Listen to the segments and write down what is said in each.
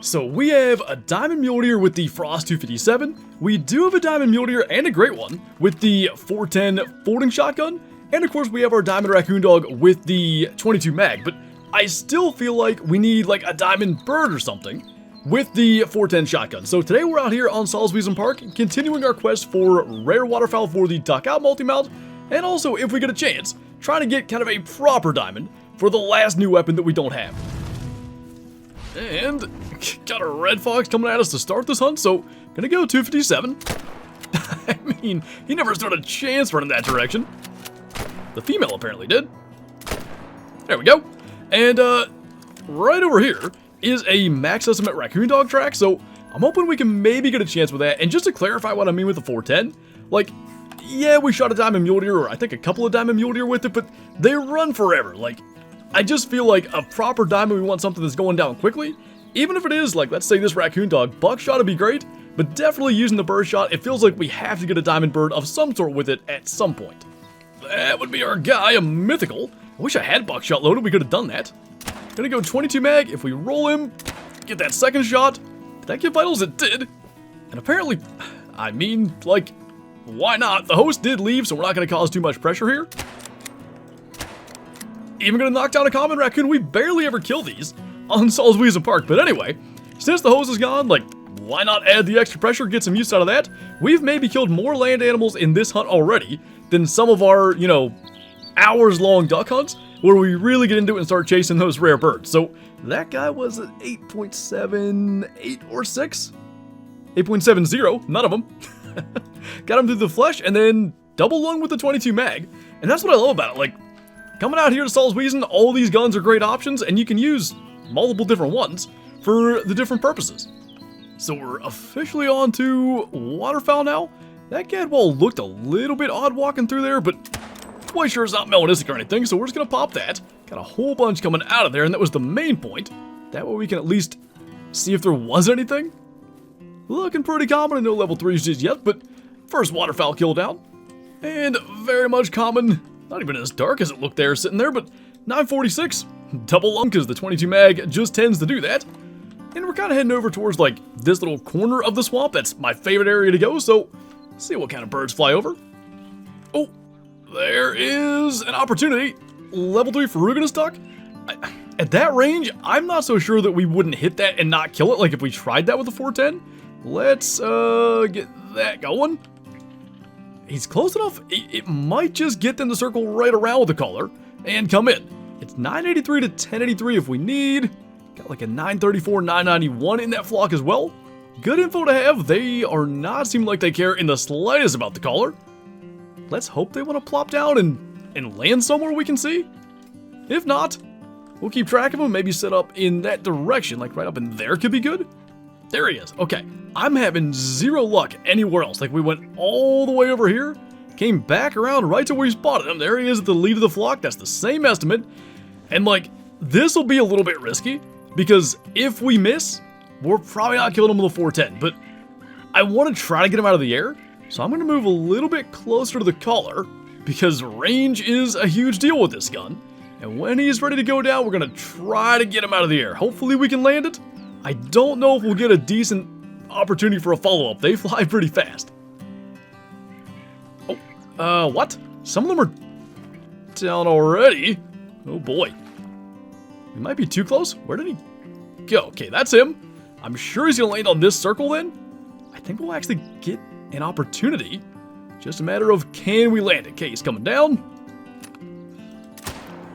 So we have a diamond mule deer with the Frost 257. We do have a diamond mule deer and a great one with the 410 folding shotgun. And of course we have our diamond raccoon dog with the 22 mag. But I still feel like we need like a diamond bird or something with the 410 shotgun. So today we're out here on Salzwiesen Park, continuing our quest for rare waterfowl for the duck out multi-mount. And also, if we get a chance, trying to get kind of a proper diamond for the last new weapon that we don't have. And got a red fox coming at us to start this hunt, so gonna go 257. I mean, he never stood a chance running that direction. The female apparently did. There we go. And right over here is a max estimate raccoon dog track, so I'm hoping we can maybe get a chance with that. And just to clarify what I mean with the 410, like, yeah, we shot a diamond mule deer, or I think a couple of diamond mule deer with it, but they run forever. Like, I just feel like a proper diamond, we want something that's going down quickly. Even if it is, like, let's say this raccoon dog, buckshot would be great, but definitely using the birdshot, it feels like we have to get a diamond bird of some sort with it at some point. That would be our guy, a mythical. I wish I had buckshot loaded, we could have done that. Gonna go 22 mag, if we roll him, get that second shot. Did that get vitals? It did. And apparently, I mean, like, why not? The host did leave, so we're not gonna cause too much pressure here. Even gonna knock down a common raccoon. We barely ever kill these on Salzwiesen Park. But anyway, since the hose is gone, like, why not add the extra pressure, get some use out of that? We've maybe killed more land animals in this hunt already than some of our, you know, hours-long duck hunts, where we really get into it and start chasing those rare birds. So that guy was at 8.78 or 6? 8.70, none of them. Got him through the flesh, and then double lung with the 22 mag. And that's what I love about it. Like, coming out here to Salzwiesen, all these guns are great options, and you can use multiple different ones for the different purposes. So we're officially on to waterfowl now. That gadwall looked a little bit odd walking through there, but quite sure it's not melanistic or anything, so we're just gonna pop that. Got a whole bunch coming out of there, and that was the main point. That way we can at least see if there was anything. Looking pretty common, and no level 3s just yet, but first waterfowl kill down. And very much common. Not even as dark as it looked there, sitting there, but 946. Double lung, because the 22 mag just tends to do that. And we're kind of heading over towards, like, this little corner of the swamp. That's my favorite area to go, so let's see what kind of birds fly over. Oh, there is an opportunity. Level 3 ferruginous duck. At that range, I'm not so sure that we wouldn't hit that and not kill it, like if we tried that with the 410. Let's get that going. He's close enough, it might just get them to circle right around with the collar and come in. It's 983 to 1083 if we need. Got like a 934, 991 in that flock as well. Good info to have. They are not seeming like they care in the slightest about the collar. Let's hope they want to plop down and land somewhere we can see. If not, we'll keep track of them, maybe set up in that direction, like right up in there could be good. There he is. Okay, I'm having zero luck anywhere else. Like, we went all the way over here, came back around right to where we spotted him. There he is at the lead of the flock. That's the same estimate. And, like, this will be a little bit risky, because if we miss, we're probably not killing him with a 410. But I want to try to get him out of the air, so I'm going to move a little bit closer to the collar, because range is a huge deal with this gun. And when he's ready to go down, we're going to try to get him out of the air. Hopefully we can land it. I don't know if we'll get a decent opportunity for a follow-up. They fly pretty fast. Oh, what? Some of them are down already. Oh boy. We might be too close. Where did he go? Okay, that's him. I'm sure he's gonna land on this circle then. I think we'll actually get an opportunity. Just a matter of can we land it. Okay, he's coming down.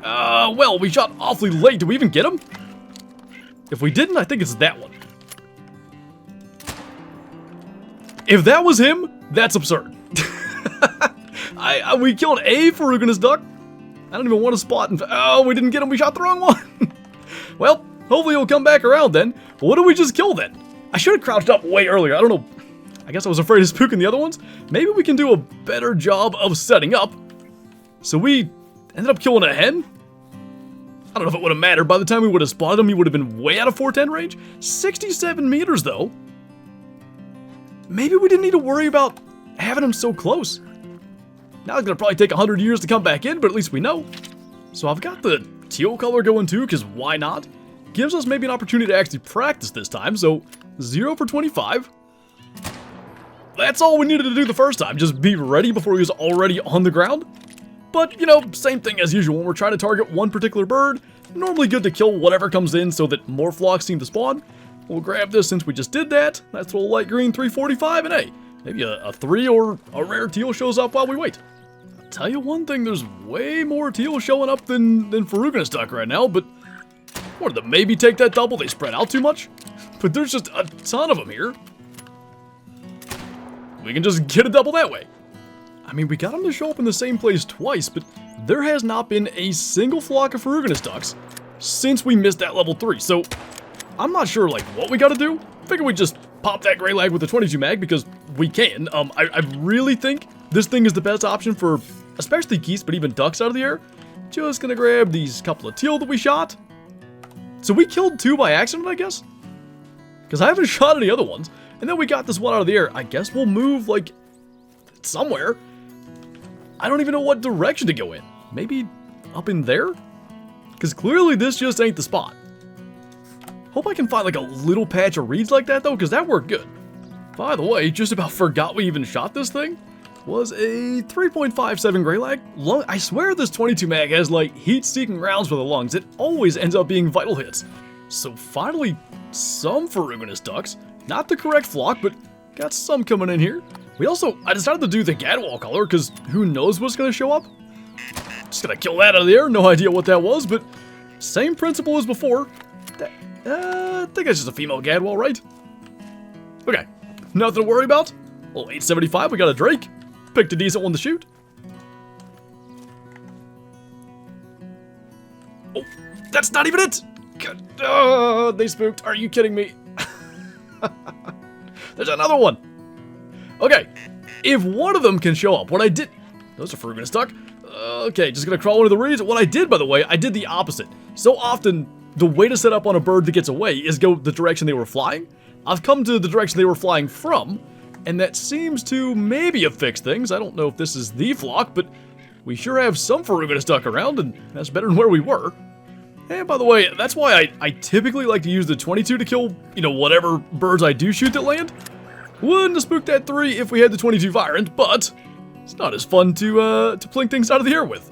Well, we shot awfully late. Did we even get him? If we didn't, I think it's that one. If that was him, that's absurd. We killed a ferruginous duck. I don't even want to spot. Oh, we didn't get him. We shot the wrong one. Well, hopefully he'll come back around then. But what did we just kill then? I should have crouched up way earlier. I don't know. I guess I was afraid of spooking the other ones. Maybe we can do a better job of setting up. So we ended up killing a hen. I don't know if it would have mattered. By the time we would have spotted him, he would have been way out of 410 range. 67 meters, though. Maybe we didn't need to worry about having him so close. Now it's going to probably take 100 years to come back in, but at least we know. So I've got the teal color going too, because why not? gives us maybe an opportunity to actually practice this time. So 0 for 25. That's all we needed to do the first time. Just be ready before he was already on the ground. But, you know, same thing as usual. When we're trying to target one particular bird, normally good to kill whatever comes in so that more flocks seem to spawn. We'll grab this since we just did that. Nice little light green 345, and hey, maybe a 3 or a rare teal shows up while we wait. I'll tell you one thing, there's way more teal showing up than ferruginous duck right now, but what, did they maybe take that double? They spread out too much? But there's just a ton of them here. We can just get a double that way. I mean, we got them to show up in the same place twice, but there has not been a single flock of ferruginous ducks since we missed that level 3. So I'm not sure like what we gotta do. Figure we just pop that gray lag with the 22 mag because we can. I really think this thing is the best option for especially geese, but even ducks out of the air. Just gonna grab these couple of teal that we shot. So we killed 2 by accident, I guess? Because I haven't shot any other ones. And then we got this one out of the air. I guess we'll move like somewhere. I don't even know what direction to go in. Maybe up in there? Because clearly this just ain't the spot. Hope I can find like a little patch of reeds like that though, because that worked good. By the way, just about forgot we even shot this thing. Was a 3.57 gray lag. I swear this 22 mag has like heat-seeking rounds for the lungs. It always ends up being vital hits. So finally, some ferruginous ducks. Not the correct flock, but got some coming in here. I decided to do the gadwall color, because who knows what's going to show up? Just going to kill that out of the air, no idea what that was, but same principle as before. I think that's just a female gadwall, right? Okay, nothing to worry about. Well, 875, we got a drake. Picked a decent one to shoot. Oh, that's not even it! God, oh, they spooked. Are you kidding me? There's another one. Okay, if one of them can show up, what I did... Those are ferruginous duck. Okay, just gonna crawl into the reeds. What I did, by the way, I did the opposite. So often, the way to set up on a bird that gets away is go the direction they were flying. I've come to the direction they were flying from, and that seems to maybe have fixed things. I don't know if this is the flock, but we sure have some ferruginous duck around, and that's better than where we were. And by the way, that's why I typically like to use the 22 to kill, you know, whatever birds I do shoot that land. Wouldn't have spooked that 3 if we had the 22 Virant, but it's not as fun to plink things out of the air with.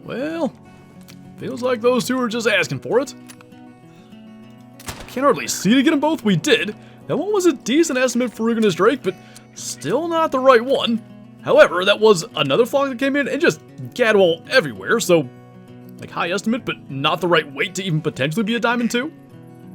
Well, feels like those 2 are just asking for it. Can't hardly see to get them both. We did. That one was a decent estimate for ferruginous drake, but still not the right one. However, that was another flock that came in and just gadwall everywhere, so like high estimate, but not the right weight to even potentially be a diamond 2.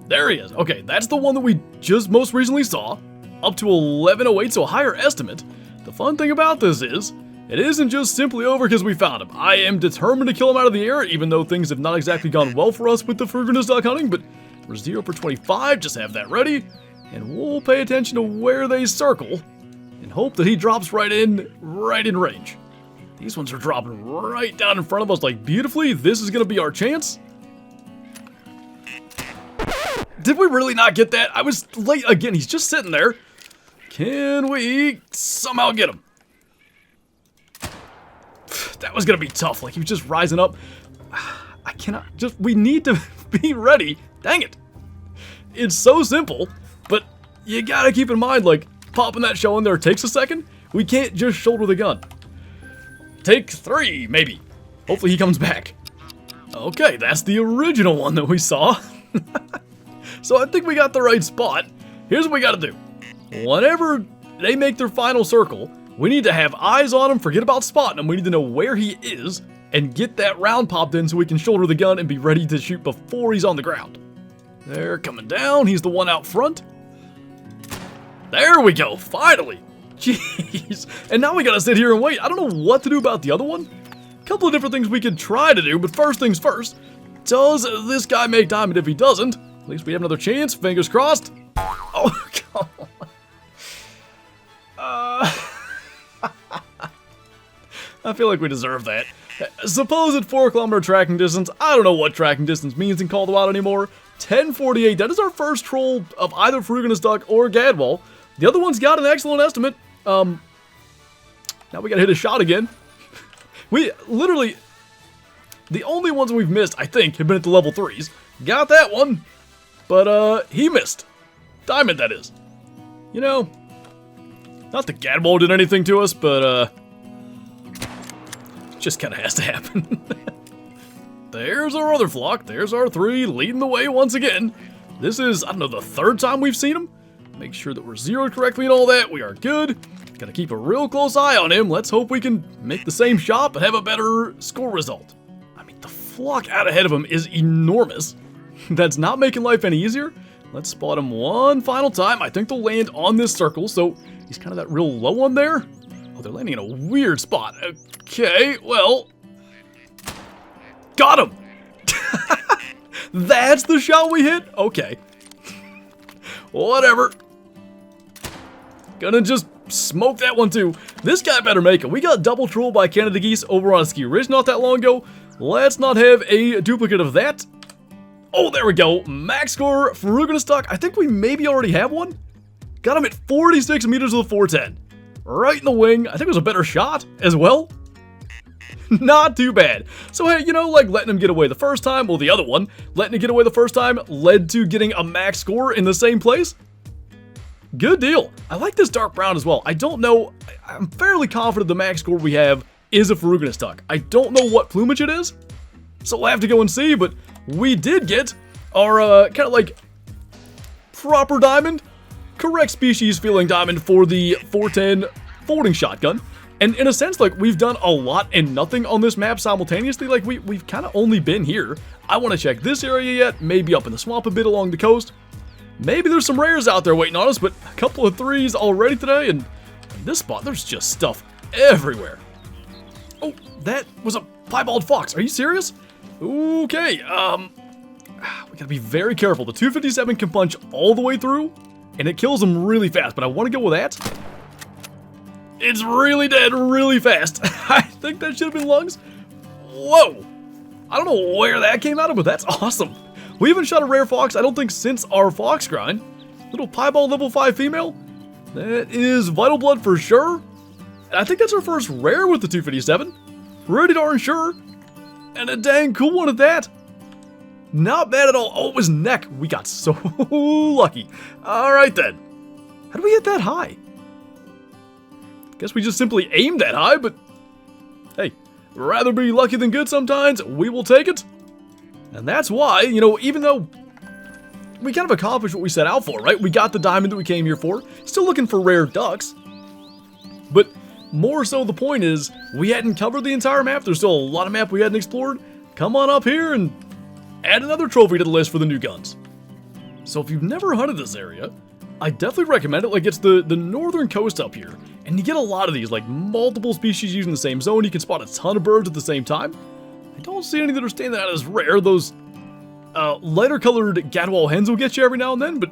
There he is. Okay, that's the one that we just most recently saw. Up to 1108, so a higher estimate. The fun thing about this is, it isn't just simply over because we found him. I am determined to kill him out of the air, even though things have not exactly gone well for us with the ferruginous duck hunting, but we're 0 for 25, just have that ready. And we'll pay attention to where they circle, and hope that he drops right in range. These ones are dropping right down in front of us like beautifully. This is going to be our chance. Did we really not get that? I was late again. He's just sitting there. Can we somehow get him? That was going to be tough. Like, he was just rising up. I cannot just... We need to be ready. Dang it. It's so simple, but you got to keep in mind, like, popping that shell in there takes a second. We can't just shoulder the gun. Take 3, maybe. Hopefully he comes back. Okay, that's the original one that we saw. So I think we got the right spot. Here's what we gotta do. Whenever they make their final circle, we need to have eyes on him, forget about spotting him. We need to know where he is and get that round popped in so we can shoulder the gun and be ready to shoot before he's on the ground. They're coming down. He's the one out front. There we go, finally. Jeez. And now we gotta sit here and wait. I don't know what to do about the other one. A couple of different things we could try to do, but first things first. Does this guy make diamond? If he doesn't, at least we have another chance. Fingers crossed. Oh, come on. I feel like we deserve that. Supposed 4 kilometer tracking distance. I don't know what tracking distance means in Call of the Wild anymore. 1048. That is our first troll of either ferruginous duck or gadwall. The other one's got an excellent estimate. Now we gotta hit a shot again. We literally, the only ones we've missed, I think, have been at the level 3s. Got that one. But, he missed. Diamond, that is. You know, not that Gadwall did anything to us, but, just kind of has to happen. There's our other flock. There's our 3 leading the way once again. This is, I don't know, the 3rd time we've seen him. Make sure that we're zeroed correctly and all that. We are good. Gotta keep a real close eye on him. Let's hope we can make the same shot but have a better score result. I mean, the flock out ahead of him is enormous. That's not making life any easier. Let's spot him one final time. I think they'll land on this circle, so he's kind of that real low one there. Oh, they're landing in a weird spot. Okay, well... Got him! That's the shot we hit? Okay. Whatever. Gonna just smoke that one too. This guy better make it. We got double trolled by Canada geese over on Ski Ridge not that long ago. Let's not have a duplicate of that. Oh, there we go. Max score, ferruginous duck. I think we maybe already have one. Got him at 46 meters with a 410. Right in the wing. I think it was a better shot as well. Not too bad. So hey, you know, like letting him get away the first time, well the other one, letting him get away the first time led to getting a max score in the same place. Good deal. I like this dark brown as well. I don't know, I'm fairly confident the max score we have is a ferruginous duck. I don't know what plumage it is, so we'll have to go and see, but we did get our kind of like proper diamond, correct species feeling diamond for the 410 folding shotgun. And in a sense, like, we've done a lot and nothing on this map simultaneously. Like, we've kind of only been here. I want to check this area yet, maybe up in the swamp a bit along the coast. Maybe there's some rares out there waiting on us, but a couple of 3s already today, and in this spot, there's just stuff everywhere. Oh, that was a piebald fox. Are you serious? Okay, we gotta be very careful. The 257 can punch all the way through, and it kills them really fast, but I want to go with that. It's really dead really fast. I think that should have been lungs. Whoa. I don't know where that came out of, but that's awesome. We haven't shot a rare fox, I don't think, since our fox grind. Little piebald level 5 female. That is vital blood for sure. And I think that's our first rare with the 257. Pretty darn sure. And a dang cool one at that. Not bad at all. Oh, it was neck. We got so lucky. All right then. How did we hit that high? Guess we just simply aimed that high, but hey, rather be lucky than good sometimes. We will take it. And that's why, you know, even though we kind of accomplished what we set out for, right? We got the diamond that we came here for. Still looking for rare ducks. But more so the point is, we hadn't covered the entire map. There's still a lot of map we hadn't explored. Come on up here and add another trophy to the list for the new guns. So if you've never hunted this area, I definitely recommend it. Like, it's the northern coast up here, and you get a lot of these, like multiple species using the same zone. You can spot a ton of birds at the same time. I don't see any that are standing out as rare. Those lighter colored Gadwall hens will get you every now and then, but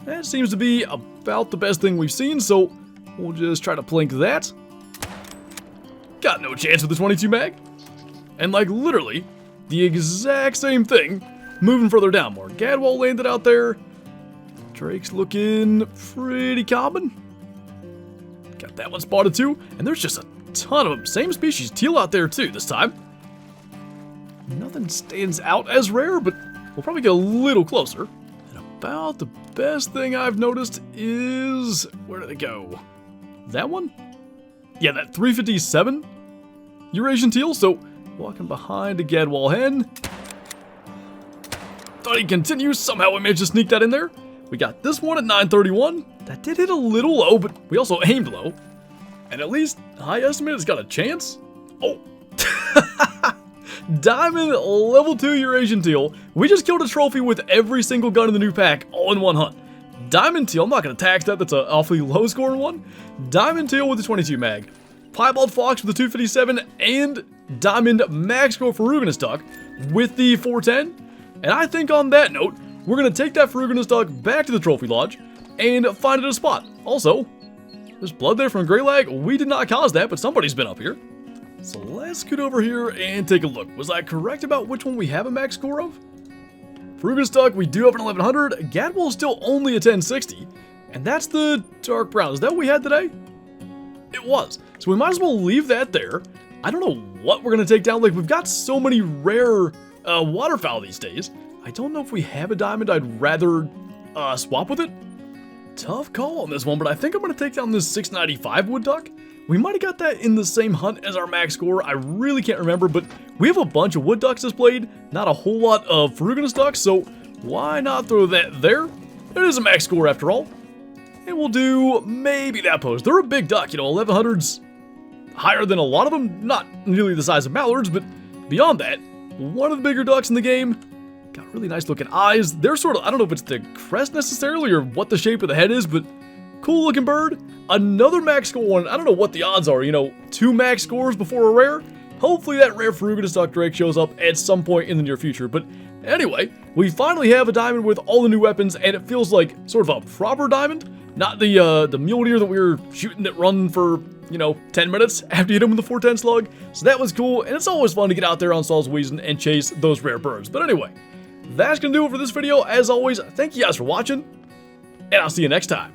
that seems to be about the best thing we've seen, so we'll just try to plink that. Got no chance with the 22 mag. And like literally the exact same thing moving further down. More Gadwall landed out there. Drake's looking pretty common. Got that one spotted too. And there's just a ton of them. Same species, teal out there too this time. Nothing stands out as rare, but we'll probably get a little closer. And about the best thing I've noticed is... where did it go? That one? Yeah, that 357 Eurasian teal. So, walking behind a Gadwall hen. Thought he'd continue. Somehow we managed to sneak that in there. We got this one at 931. That did hit a little low, but we also aimed low. And at least, I estimate it's got a chance. Oh. Diamond level 2 Eurasian teal. We just killed a trophy with every single gun in the new pack all in one hunt. Diamond teal, I'm not going to tax that, that's an awfully low scoring one. Diamond teal with the 22 mag. Piebald fox with the 257 and diamond max score ferruginous duck with the 410. And I think on that note, we're going to take that ferruginous duck back to the trophy lodge and find it a spot. Also, there's blood there from Grey Lag. We did not cause that, but somebody's been up here. So let's scoot over here and take a look. Was I correct about which one we have a max score of? Ferruginous duck, we do have an 1100. Gadwall is still only a 1060. And that's the dark brown. Is that what we had today? It was. So we might as well leave that there. I don't know what we're going to take down. Like, we've got so many rare waterfowl these days. I don't know if we have a diamond. I'd rather swap with it. Tough call on this one, but I think I'm going to take down this 695 wood duck. We might have got that in the same hunt as our max score. I really can't remember, but we have a bunch of wood ducks displayed, not a whole lot of ferruginous ducks, so why not throw that there? It is a max score after all. And we'll do maybe that pose. They're a big duck, you know, 1100's higher than a lot of them. Not nearly the size of mallards, but beyond that, one of the bigger ducks in the game. Got really nice looking eyes. They're sort of, I don't know if it's the crest necessarily or what the shape of the head is, but cool looking bird. Another max score one. I don't know what the odds are, you know, 2 max scores before a rare. Hopefully that rare ferruginous duck drake shows up at some point in the near future. But anyway, we finally have a diamond with all the new weapons, and it feels like sort of a proper diamond. Not the mule deer that we were shooting that run for, you know, 10 minutes after you hit him with the 410 slug. So that was cool, and it's always fun to get out there on Salzwiesen and chase those rare birds. But anyway, that's gonna do it for this video. As always, thank you guys for watching, and I'll see you next time.